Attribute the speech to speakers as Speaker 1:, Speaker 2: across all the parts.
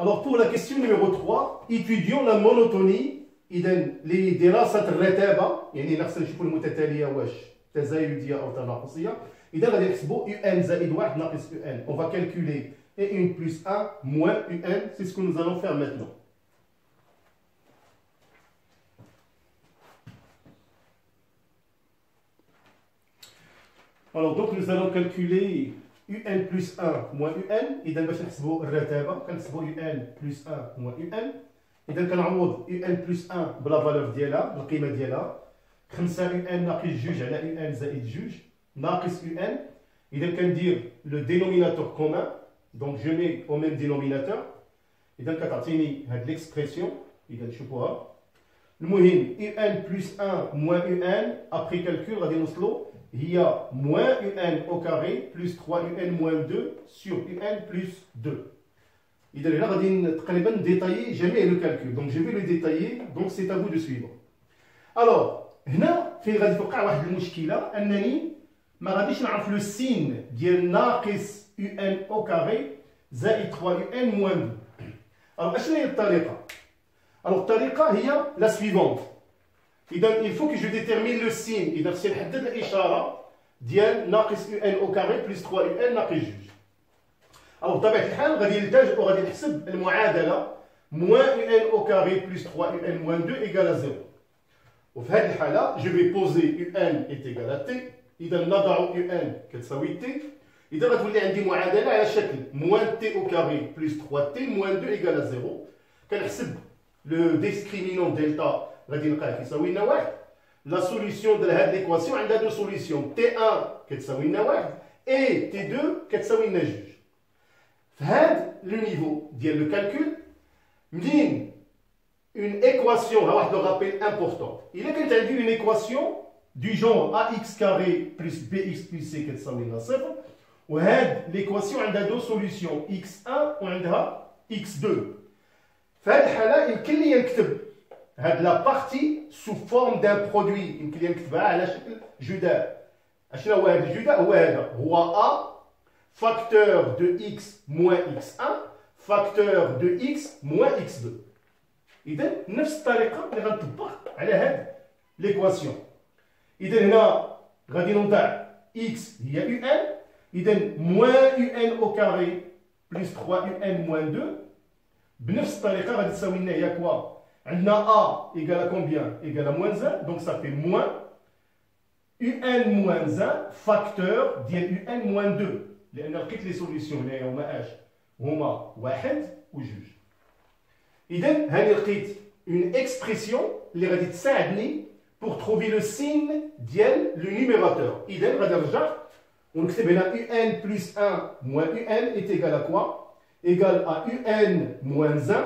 Speaker 1: Alors pour la question numéro 3, étudions la monotonie. إذا لدراسة الرتابة يعني نخصنا نشوفوا المتتالية واش تزايدية أو تناقصية. إذا غادي نحسبوا UN زائد 1 ناقص UN. On va calculer E1 plus 1 moins UN. C'est ce que nous allons faire maintenant. Alors donc nous allons calculer UN plus 1 moins UN. إذا باش نحسبوا الرتابة كنحسبوا UN plus 1 moins UN. إذا كنعوض UN plus 1 بلا فالور ديالها بالقيمة ديالها 5 UN ناقص 2 على UN زائد 2 ناقص UN. إذا كندير لو dénominateur commun donc je mets au même dénominateur. إذا كتعطيني هاد l'expression إذا نشوفوها. المهم UN plus 1 moins UN après calcul غادي نوصلوا هي moins UN au carré plus 3 UN moins 2 sur UN plus 2. إذا هنا غادي تقريبا نديتايي جميع لو كالكول دونك جو في لو ديتايي دونك سي افو دو سويفر. الوغ هنا فين غادي توقع واحد المشكله انني ما غاديش نعرف لو سين ديال ناقص يو ان او كاري زائد 3 يو ان موان 2. الوغ اشنو هي الطريقه؟ الوغ الطريقه هي لا سويفونت. اذا il faut que je détermine le signe. اذا خصني نحدد الاشاره ديال ناقص يو ان او كاري بلس 3 يو ان ناقص 2. Alors, بطبيعة الحال غادي نلتجئ وغادي نحسب المعادلة moins un au carré plus 3 un moins 2 égale à 0. وفي هذه الحالة je vais poser un est égal à t. إذا نضع un كتساوي t. إذا غتولي عندي معادلة على شكل moins t au carré plus 3t moins 2 égale à 0. كنحسب لو ديسكريمينون دلتا غادي نلقاه كيساوي لنا 1. لا سوليسيون ديال هاد ليكواسيون عندها دو سوليسيون t1 كتساوي لنا 1 et t2 كتساوي لنا 2. في هذا لو نيفو ديال لو كالكول منين اون ايكواسيون ها واحد لو رابيل امبورطون. الا كانت عندي اون ايكواسيون دو جونر ax كاري بلس bx بلس c كتساوي لنا صفر وهاد ليكواسيون عندها دو سوليسيون x1 وعندها x2. في هذه الحاله يمكن لي نكتب هاد لا بارتي سو فورم دان برودوي يمكن لي نكتبها على شكل جداء. اشنو هو هذا الجداء؟ هو a facteur de x moins x1 facteur de x moins x2. إذا نفس الطريقة اللي غنطبق على هاد ليكواسيون. إذا هنا غادي نوضع x هي un. إذا moins un au carré plus 3 un moins 2 بنفس الطريقة غادي تساوي لنا هي كوا عندنا a égale à combien égale à moins 1 donc ça fait moins un moins 1 facteur ديال un moins 2 لأن لقيت لي سوليسيون هنايا هما اش؟ هما واحد وجوج. إذا هاني لقيت اون اكسبرسيون اللي غادي تساعدني بور تروفي لو سين ديال لو نيميراتور. إذا غادي نرجع ونكتب هنا يو ان بلس 1 موان يو ان ايت ايغال ا كوا؟ ايغال ا يو ان موان 1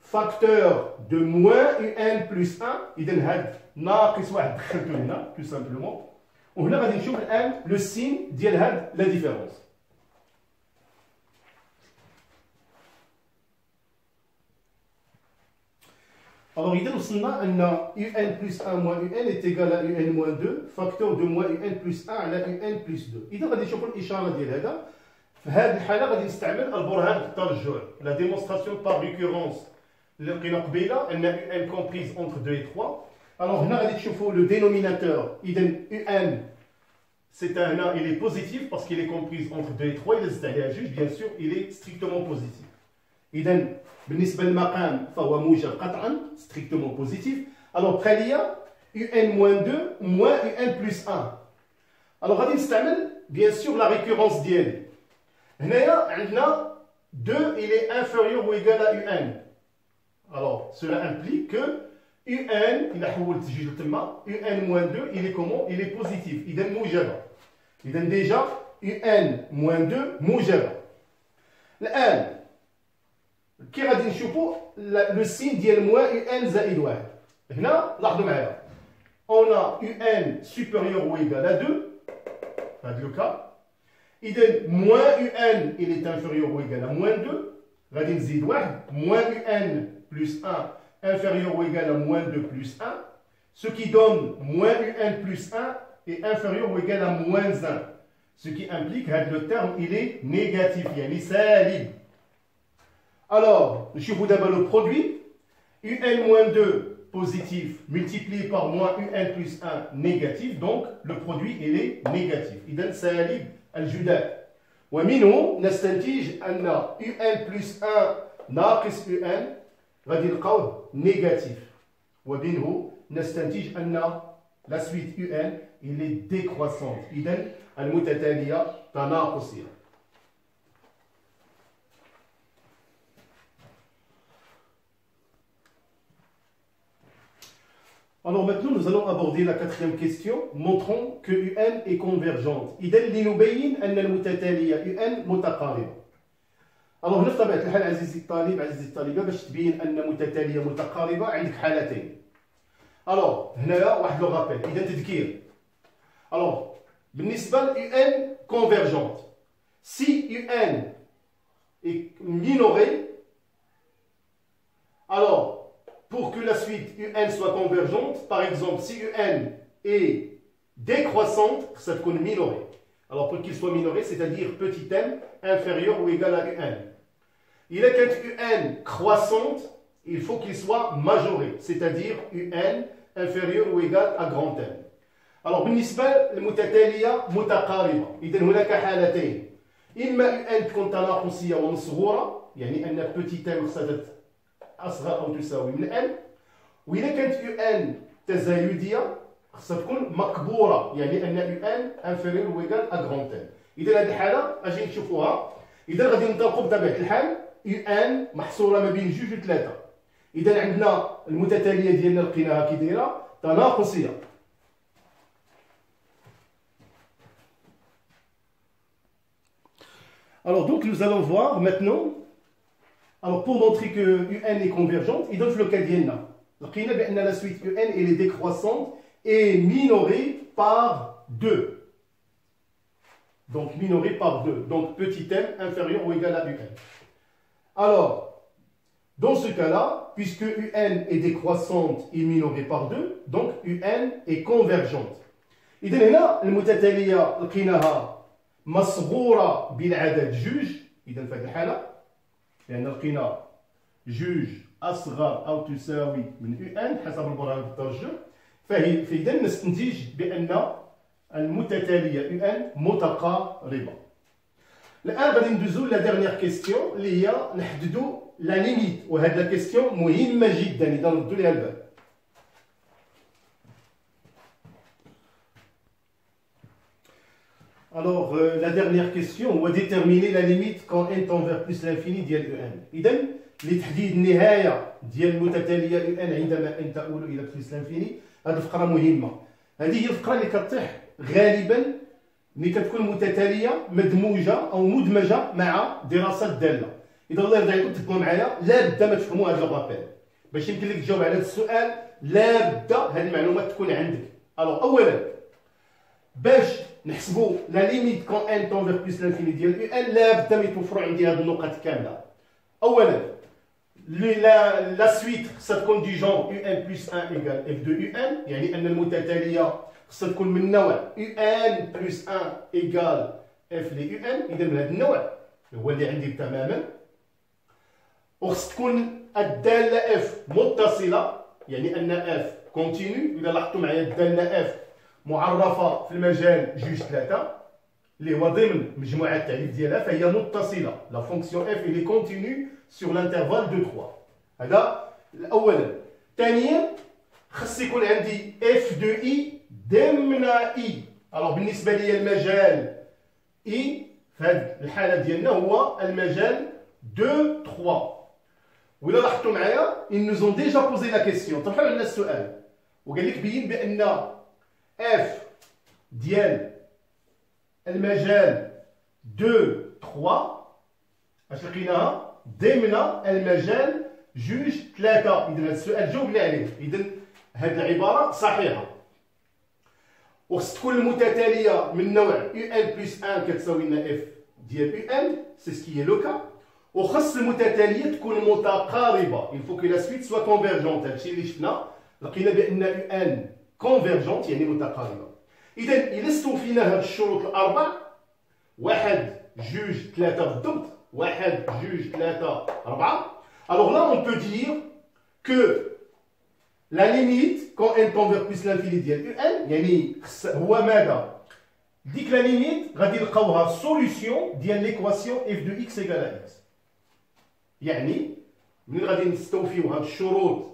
Speaker 1: فاكتور دو موان يو ان بلس 1. إذا هاد ناقص واحد دخلته هنا تو سامبلومون. وهنا غادي نشوف الان لو سين ديال هاد لا ديفيرونس. Alors إذا وصلنا أن UN plus 1 moins UN est égal à UN moins 2 facteur de moins UN plus 1 على UN plus 2. إذا غادي نشوفوا الإشارة ديال هذا. في هذه الحالة غادي نستعمل البرهان الترجع la démonstration par récurrence اللي لقينا قبيلة أن UN comprise entre 2 et 3. Alors هنا غادي تشوفوا le dénominateur. إذا UN c'est un هنا il est positif parce qu'il est compris entre 2 et 3. إذا زدت عليها جوج bien sûr il est strictement positif. إذا بالنسبة للمقام فهو موجب قطعا strictement positif. Alors حاليا UN moins 2 moins UN plus 1. Alors غادي نستعمل bien sûr la récurrence ديالي. هنايا عندنا 2 il est inférieur ou égal à UN. Alors cela implique que UN إلا حولت جوج لتما UN moins 2 il est comment? Il est positif. إذا موجبة. إذا déjà UN moins 2 موجبة. الآن كي غادي نشوفوا لو سين ديال موان يو ان زائد 1. هنا لاحظوا معايا اون يو ان سوبيريور او ايغال ا 2 في هذا لو كا. اذا موان يو ان il est inférieur ou égal à moins 2 غادي نزيد واحد موان يو ان plus 1 inférieur ou égal à moins 2 plus 1 ce qui donne moins يو ان plus 1 est inférieur ou égal à moins 1 ce qui implique هذا le terme il est négatif يعني سالب. Alors, نشوفوا d'abord le produit. UN moins 2 positif multiplié par moins UN plus 1 négatif. Donc, le produit, il est négatif. إذن سالب الجدال. ومنه نستنتج أن UN plus 1 ناقص UN غادي نلقاوه négatif. ومنه نستنتج أن la suite UN il est décroissante. إذن المتتالية تناقصية. Alors maintenant, nous allons aborder la quatrième question, montrant que UN est convergente. إذن لنبين أن المتتالية UN متقاربة. Alors هنا بطبيعة الحال عزيزي الطالب عزيزي الطالبة باش تبين أن متتالية متقاربة عندك حالتين. Alors هنايا واحد لو رابيل إذا تذكير. Alors بالنسبة ل UN convergente, si UN est minorée, alors pour que la suite UN soit convergente, par exemple, si UN est décroissante, ça tكون minorée. Alors pour qu'il soit minoré, c'est-à-dire petit m inférieur ou égal à UN. Il est quand UN croissante, il faut qu'il soit majoré, c'est-à-dire UN inférieur ou égal à grand M. Alors بالنسبة للمتتالية متقاربة، إذا هناك حالتين، إما UN تكون تناقصية ومصغورة، يعني أن petit m خصها أصغر أو تساوي من n، وإذا كانت UN تزايدية خصها تكون مكبورة، يعني أن UN inférieur ou égal à grand M. إذا هذه الحالة أجي نشوفوها، إذا غادي ننطلقوا بطبيعة الحال UN محصورة ما بين جوج وثلاثة. إذا عندنا المتتالية ديالنا لقيناها كي دايرة تناقصية. Alors donc nous allons voir maintenant. Alors pour montrer que UN est convergente, il donne le cas d'IENA. لقينا بأن la suite UN elle est décroissante et minorée par 2. Donc minorée par 2. Donc petit m inférieur ou égal à UN. Alors, dans ce cas-là, puisque UN est décroissante et minorée par 2, donc UN est convergente. إذا هنا المتتالية لقيناها مصغورة بالعدد جوج. إذا في هذه الحالة لأن لقينا جوج أصغر أو تساوي من UN حسب البرهان بالترجم، فإذا نستنتج بأن المتتالية UN متقاربة. الآن غادي ندوزو لا ديرنيير كيستيون اللي هي نحددو لا ليميت، وهاد لا كيستيون مهمة جدا إذا نردو ليها البال. Alors, la dernière question, on va déterminer la limite quand n tend vers plus l'infini ديال UN. إذا لتحديد النهاية ديال المتتالية UN عندما n تؤول إلى plus l'infini، هذه الفقرة مهمة. هذه هي الفقرة اللي كتطيح غالبا ملي كتكون متتالية مدموجة أو مدمجة مع دراسة الدالة. إذا الله يرضي عليكم تبقوا معايا، لا بد ما تفهموا هذا الرابيل. باش يمكن لك تجاوب على هذا السؤال لا بد هذه المعلومات تكون عندك. ألوغ أولا باش نحسبوا لا ليميت كون ان تون فيغ بلس لانفيني ديال يو ان لابد ما يتوفروا عندي هاد النقط كامله. اولا لا سويت خصها تكون دي جونغ يو ان بلس 1 ايكال اف دو يو ان، يعني ان المتتاليه خصها تكون من نوع يو ان بلس 1 ايكال اف لي يو ان. اذا من هذا النوع هو اللي عندي تماما. وخص تكون الداله اف متصله، يعني ان اف كونتينيو. اذا لاحظتوا معايا الداله اف معرفة في المجال جوج ثلاثة اللي هو ضمن مجموعة التعريف ديالها، فهي متصلة. لا فونكسيون اف اللي كونتينيو سور لانترفال دو 3. هذا أولا. ثانيا خص يكون عندي اف دو اي ضمن اي. الوغ بالنسبة لي المجال اي في هذه الحالة ديالنا هو المجال 2 3. وإلا لاحظتوا معايا ils nous ont déjà posé la question، طرحوا لنا السؤال وقال لك بين بأن اف ديال المجال 2 3 اش لقيناها ضمن المجال جوج 3. اذا هذا السؤال جاوبنا عليه. اذا هذه العباره صحيحه. وخص تكون المتتاليه من نوع يو ان بلس 1 كتساوي لنا اف ديال يو ان، سي سكي لو كا. وخص المتتاليه تكون متقاربه، il faut que la suite soit convergente. هادشي اللي شفنا لقينا بان يو ان convergente يعني متقاربة. إذا إلا استوفينا هاد الشروط الأربع، واحد جوج ثلاثة بالضبط، 1 2 3 4. Alors là, on peut dire que la limite, quand n tend vers plus l'infini ديال un, يعني هو ماذا؟ ديك لا ليميت غادي نلقاوها سوليسيون ديال ليكواسيون f de x égale à x. يعني ملي غادي نستوفيو هاد الشروط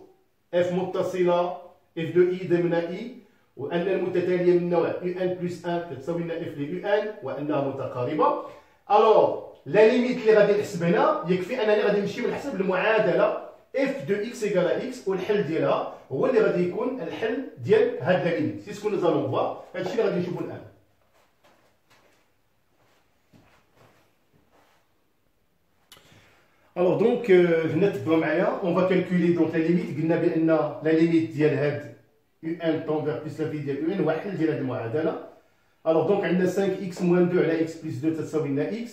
Speaker 1: f متصله f de i ضمن i وان المتتاليه من نوع un plus 1 كتساوي لنا f ل un وانها متقاربه. الوغ لا ليميت اللي غادي نحسب هنا يكفي انني غادي نمشي ونحسب المعادله f de x égale à x والحل ديالها هو اللي غادي يكون الحل ديال هاد لا ليميت. سي سكو نو زالون فوا هادشي اللي غادي نشوفو الان. Alors donc, on va calculer donc la limite. La limite ديال un tend vers plus l'infini ديال un هو حل ديال هاد المعادله. Alors donc عندنا 5x moins 2 على x plus 2 تساوي لنا x.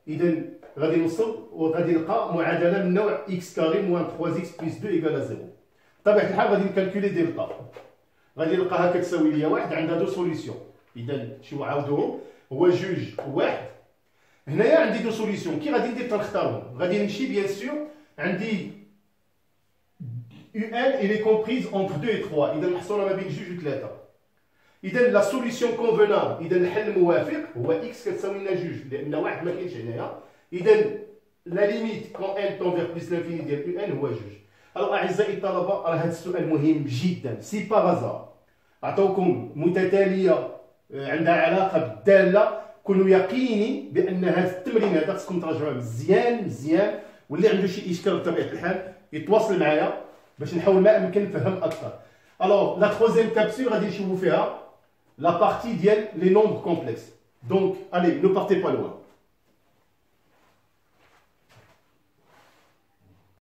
Speaker 1: اذا غادي نوصل وغادي نلقى معادله من نوع x كاري moins 3x plus 2 égale à 0. بطبيعه الحال غادي نكالكولي دلتا. غادي نلقاها كتساوي ليا واحد عندها دو سوليسيون. اذا شنو عاودوهم هو جوج واحد. هنايا عندي دو سوليسيون كي غادي ندير تنختارهم غادي نمشي بيان سور عندي UN elle est comprise entre 2 et 3 اذا محصوره ما بين جوج و 3 اذا لا سوليسيون كونفونابل اذا الحل الموافق هو x كتساوي لنا جوج لان واحد ما كاينش هنايا اذا لا ليميت كون n tend vers plus l'infini ديال UN هو جوج. الوغ اعزائي الطلبه راه هذا السؤال مهم جدا سي باغازار عطاوكم متتاليه عندها علاقه بالداله كونوا يقيني بان هذا التمرين هذا خصكم تراجعوه مزيان مزيان واللي عنده شي اشكال بطبيعه الحال يتواصل معايا باش نحاول ما امكن نفهم اكثر. الوغ لا ترويزيام كابسول غادي نشوفوا فيها لا بارتي ديال لي نومبر كومبلكس. دونك الي نو بارتي با لوان.